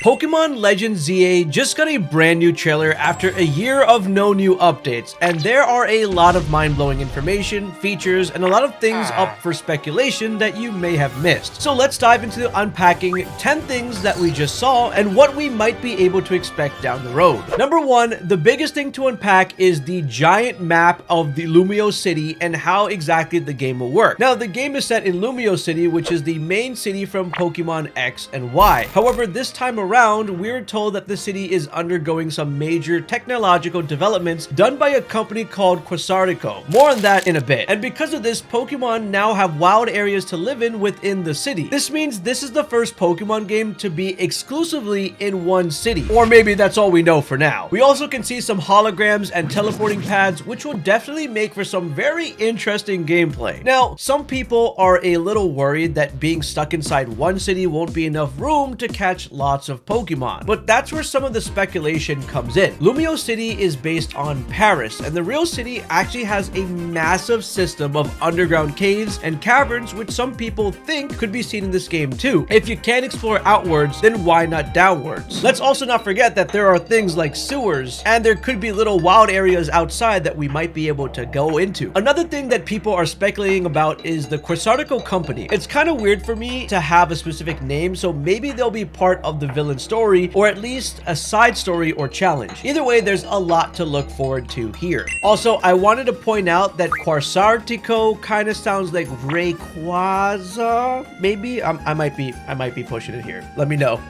Pokemon Legends ZA just got a brand new trailer after a year of no new updates, and there are a lot of mind-blowing information, features, and a lot of things up for speculation that you may have missed. So let's dive into unpacking 10 things that we just saw and what we might be able to expect down the road. Number 1, the biggest thing to unpack is the giant map of the Lumiose City and how exactly the game will work. Now, the game is set in Lumiose City, which is the main city from Pokemon X and Y. However, this time around, we're told that the city is undergoing some major technological developments done by a company called Quasartico. More on that in a bit. And because of this, Pokemon now have wild areas to live in within the city. This means this is the first Pokemon game to be exclusively in one city. Or maybe that's all we know for now. We also can see some holograms and teleporting pads, which will definitely make for some very interesting gameplay. Now, some people are a little worried that being stuck inside one city won't be enough room to catch lots of Pokemon, but that's where some of the speculation comes in. Lumiose City is based on Paris, and the real city actually has a massive system of underground caves and caverns, which some people think could be seen in this game too. If you can't explore outwards, then why not downwards? Let's also not forget that there are things like sewers, and there could be little wild areas outside that we might be able to go into. Another thing that people are speculating about is the Quasartico company. It's kind of weird for me to have a specific name, so maybe they'll be part of the villain story, or at least a side story or challenge. Either way, there's a lot to look forward to here. Also, I wanted to point out that Quasartico kind of sounds like Rayquaza. Maybe I might be pushing it here. Let me know.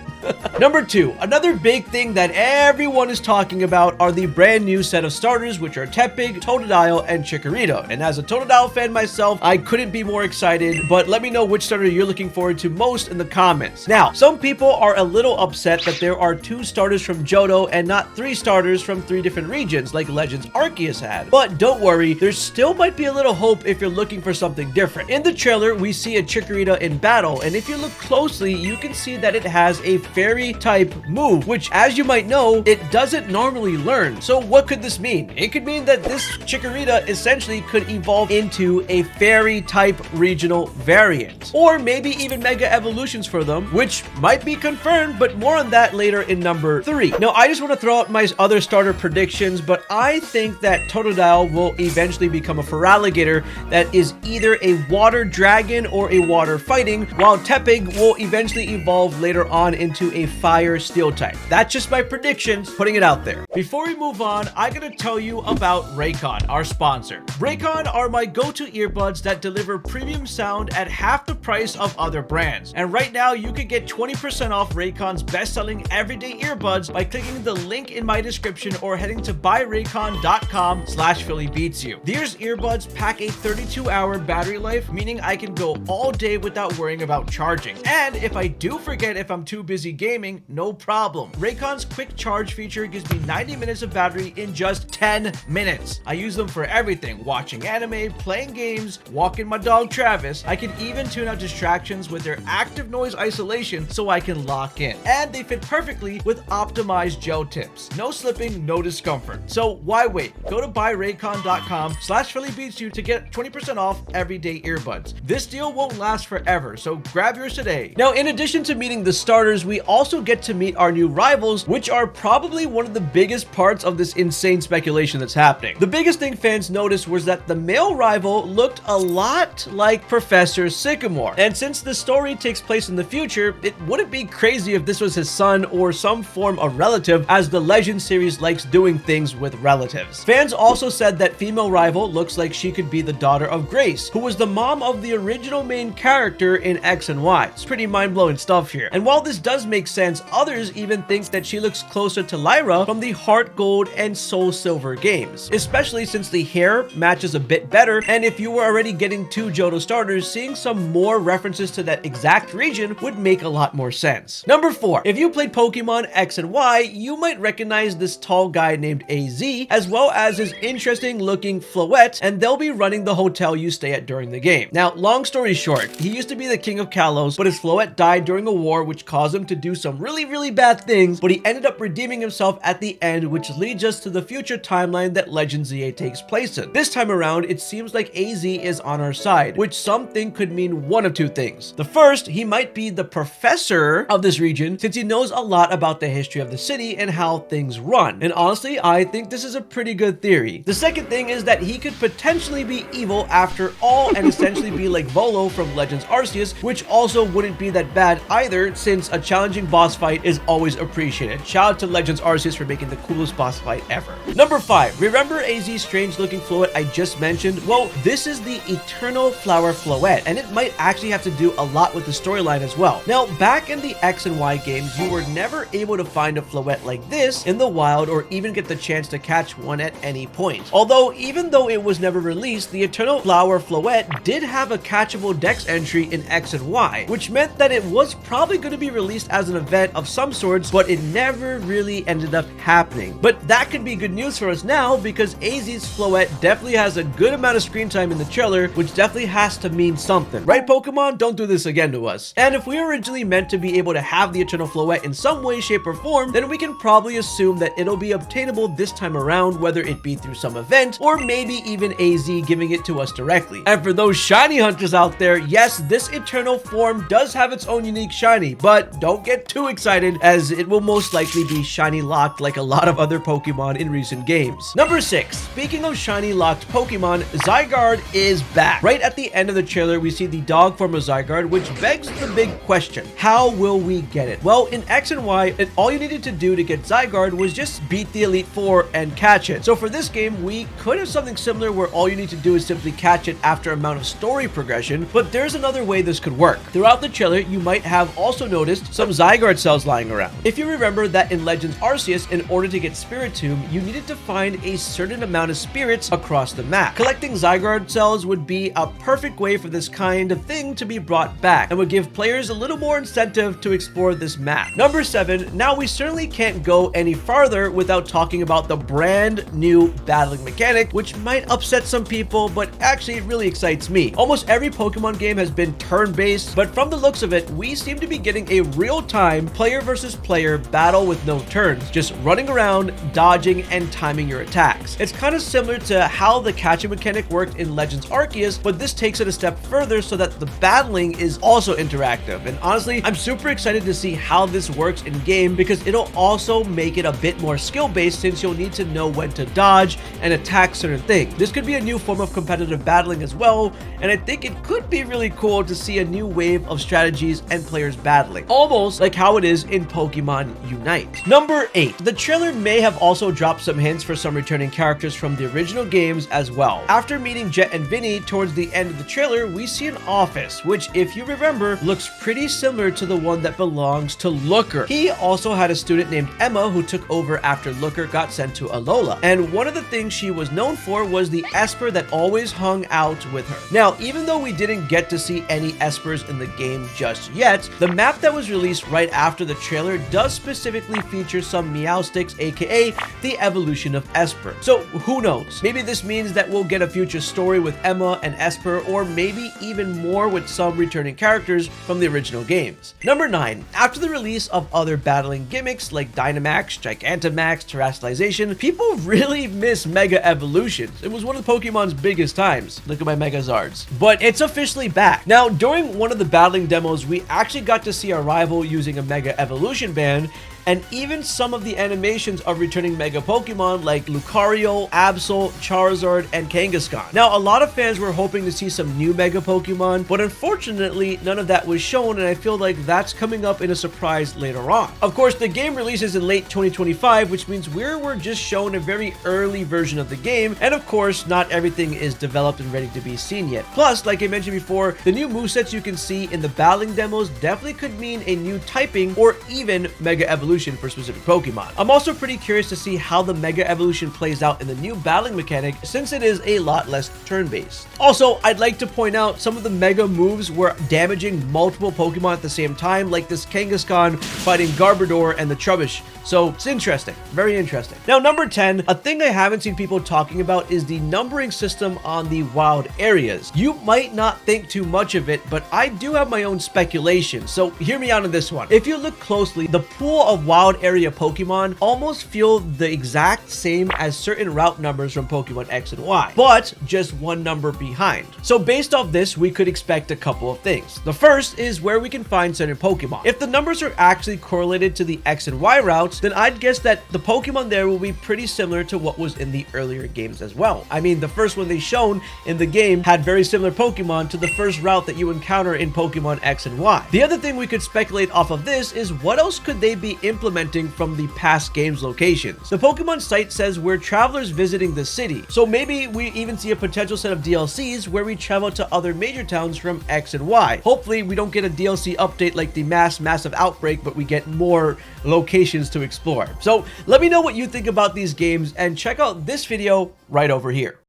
Number 2, another big thing that everyone is talking about are the brand new set of starters, which are Tepig, Totodile, and Chikorita. And as a Totodile fan myself, I couldn't be more excited, but let me know which starter you're looking forward to most in the comments. Now, some people are a little upset that there are 2 starters from Johto and not 3 starters from 3 different regions like Legends Arceus had. But don't worry, there still might be a little hope if you're looking for something different. In the trailer, we see a Chikorita in battle, and if you look closely, you can see that it has a fairy type move, which, as you might know, it doesn't normally learn. So what could this mean? It could mean that this Chikorita essentially could evolve into a fairy type regional variant, or maybe even mega evolutions for them, which might be confirmed, but more on that later in number 3. Now, I just want to throw out my other starter predictions, but I think that Totodile will eventually become a Feraligatr that is either a water dragon or a water fighting, while Tepig will eventually evolve later on into a fire steel type. That's just my predictions, putting it out there. Before we move on, I gotta tell you about Raycon, our sponsor. Raycon are my go-to earbuds that deliver premium sound at half the price of other brands. And right now, you can get 20% off Raycon's best-selling everyday earbuds by clicking the link in my description or heading to buyraycon.com/PhillyBeatsYou. These earbuds pack a 32-hour battery life, meaning I can go all day without worrying about charging. And if I do forget if I'm too busy gaming, no problem. Raycon's quick charge feature gives me 90 minutes of battery in just 10 minutes. I use them for everything: watching anime, playing games, walking my dog Travis. I can even tune out distractions with their active noise isolation so I can lock in. And they fit perfectly with optimized gel tips. No slipping, no discomfort. So why wait? Go to buyraycon.com/PhillyBeatsYou to get 20% off everyday earbuds. This deal won't last forever, so grab yours today. Now, in addition to meeting the starters, we also get to meet our new rivals, which are probably one of the biggest parts of this insane speculation that's happening. The biggest thing fans noticed was that the male rival looked a lot like Professor Sycamore. And since the story takes place in the future, it wouldn't be crazy if this was his son or some form of relative, as the Legend series likes doing things with relatives. Fans also said that female rival looks like she could be the daughter of Grace, who was the mom of the original main character in X and Y. It's pretty mind-blowing stuff here. And while this does make sense, others even think that she looks closer to Lyra from the Heart Gold and Soul Silver games, especially since the hair matches a bit better, and if you were already getting 2 Johto starters, seeing some more references to that exact region would make a lot more sense. Number 4, if you played Pokemon X and Y, you might recognize this tall guy named AZ, as well as his interesting looking Floette, and they'll be running the hotel you stay at during the game. Now, long story short, he used to be the king of Kalos, but his Floette died during a war which caused him to do some really bad things, but he ended up redeeming himself at the end, which leads us to the future timeline that Legend ZA takes place in. This time around, it seems like AZ is on our side, which some think could mean one of two things. The first, he might be the professor of this region, since he knows a lot about the history of the city and how things run. And honestly, I think this is a pretty good theory. The second thing is that he could potentially be evil after all and essentially be like Volo from Legends Arceus, which also wouldn't be that bad either, since a challenging boss fight is always appreciated. Shout out to Legends Arceus for making the coolest boss fight ever. Number 5, remember AZ's strange looking floet I just mentioned? Well, this is the Eternal Flower Floet, and it might actually have to do a lot with the storyline as well. Now, back in the X and Y games, you were never able to find a floet like this in the wild or even get the chance to catch one at any point. Although, even though it was never released, the Eternal Flower Floet did have a catchable dex entry in X and Y, which meant that it was probably going to be released as an event of some sorts, but it never really ended up happening. But that could be good news for us now, because AZ's floet definitely has a good amount of screen time in the trailer, which definitely has to mean something. Right, Pokemon? Don't do this again to us. And if we were originally meant to be able to have the Eternal Floet in some way, shape, or form, then we can probably assume that it'll be obtainable this time around, whether it be through some event, or maybe even AZ giving it to us directly. And for those shiny hunters out there, yes, this Eternal form does have its own unique shiny, but don't get too excited, as it will most likely be shiny locked like a lot of other Pokemon in recent games. Number 6, speaking of shiny locked Pokemon, Zygarde is back. Right at the end of the trailer, we see the dog form of Zygarde, which begs the big question: how will we get it? Well, in X and Y, all you needed to do to get Zygarde was just beat the Elite Four and catch it. So for this game, we could have something similar where all you need to do is simply catch it after amount of story progression, but there's another way this could work. Throughout the trailer, you might have also noticed some Zygarde cells lying around. If you remember that in Legends Arceus, in order to get Spiritomb, you needed to find a certain amount of spirits across the map. Collecting Zygarde cells would be a perfect way for this kind of thing to be brought back, and would give players a little more incentive to explore this map. Number 7, now we certainly can't go any farther without talking about the brand new battling mechanic, which might upset some people, but actually it really excites me. Almost every Pokemon game has been turn-based, but from the looks of it, we seem to be getting a real-time player versus player battle with no turns, just running around, dodging, and timing your attacks. It's kind of similar to how the catching mechanic worked in Legends Arceus, but this takes it a step further so that the battling is also interactive. And honestly, I'm super excited to see how this works in game, because it'll also make it a bit more skill-based, since you'll need to know when to dodge and attack certain things. This could be a new form of competitive battling as well, and I think it could be really cool to see a new wave of strategies and players battling, almost like how it is in Pokemon Unite. Number 8, the trailer may have also dropped some hints for some returning characters from the original games as well. After meeting Jet and Vinny towards the end of the trailer, we see an office, which, if you remember, looks pretty similar to the one that belongs to Looker. He also had a student named Emma who took over after Looker got sent to Alola, and one of the things she was known for was the Esper that always hung out with her. Now, even though we didn't get to see any Espers in the game just yet, the map that was released right after the trailer does specifically feature some Meowsticks, aka the evolution of Esper. So who knows? Maybe this means that we'll get a future story with Emma and Esper, or maybe even more with some returning characters from the original games. Number 9, after the release of other battling gimmicks like Dynamax, Gigantamax, Terastallization, people really miss Mega Evolutions. It was one of Pokemon's biggest times. Look at my Megazards. But it's officially back. Now, during one of the battling demos, we actually got to see our rival using a Mega Evolution band, and even some of the animations of returning Mega Pokemon like Lucario, Absol, Charizard, and Kangaskhan. Now, a lot of fans were hoping to see some new Mega Pokemon, but unfortunately, none of that was shown, and I feel like that's coming up in a surprise later on. Of course, the game releases in late 2025, which means we're just shown a very early version of the game, and of course, not everything is developed and ready to be seen yet. Plus, like I mentioned before, the new movesets you can see in the battling demos definitely could mean a new typing or even Mega Evolution evolution for specific Pokemon. I'm also pretty curious to see how the Mega Evolution plays out in the new battling mechanic, since it is a lot less turn-based. Also, I'd like to point out some of the Mega moves were damaging multiple Pokemon at the same time, like this Kangaskhan fighting Garbodor and the Trubbish. So it's interesting, very interesting. Now, number 10, a thing I haven't seen people talking about is the numbering system on the wild areas. You might not think too much of it, but I do have my own speculation, so hear me out on this one. If you look closely, the pool of wild area Pokemon almost feel the exact same as certain route numbers from Pokemon X and Y, but just one number behind. So based off this, we could expect a couple of things. The first is where we can find certain Pokemon. If the numbers are actually correlated to the X and Y routes, then I'd guess that the Pokemon there will be pretty similar to what was in the earlier games as well. I mean, the first one they shown in the game had very similar Pokemon to the first route that you encounter in Pokemon X and Y. The other thing we could speculate off of this is what else could they be implementing from the past games locations. The Pokemon site says we're travelers visiting the city, so maybe we even see a potential set of DLCs where we travel to other major towns from X and Y. Hopefully we don't get a DLC update like the massive outbreak, but we get more locations to explore. So let me know what you think about these games and check out this video right over here.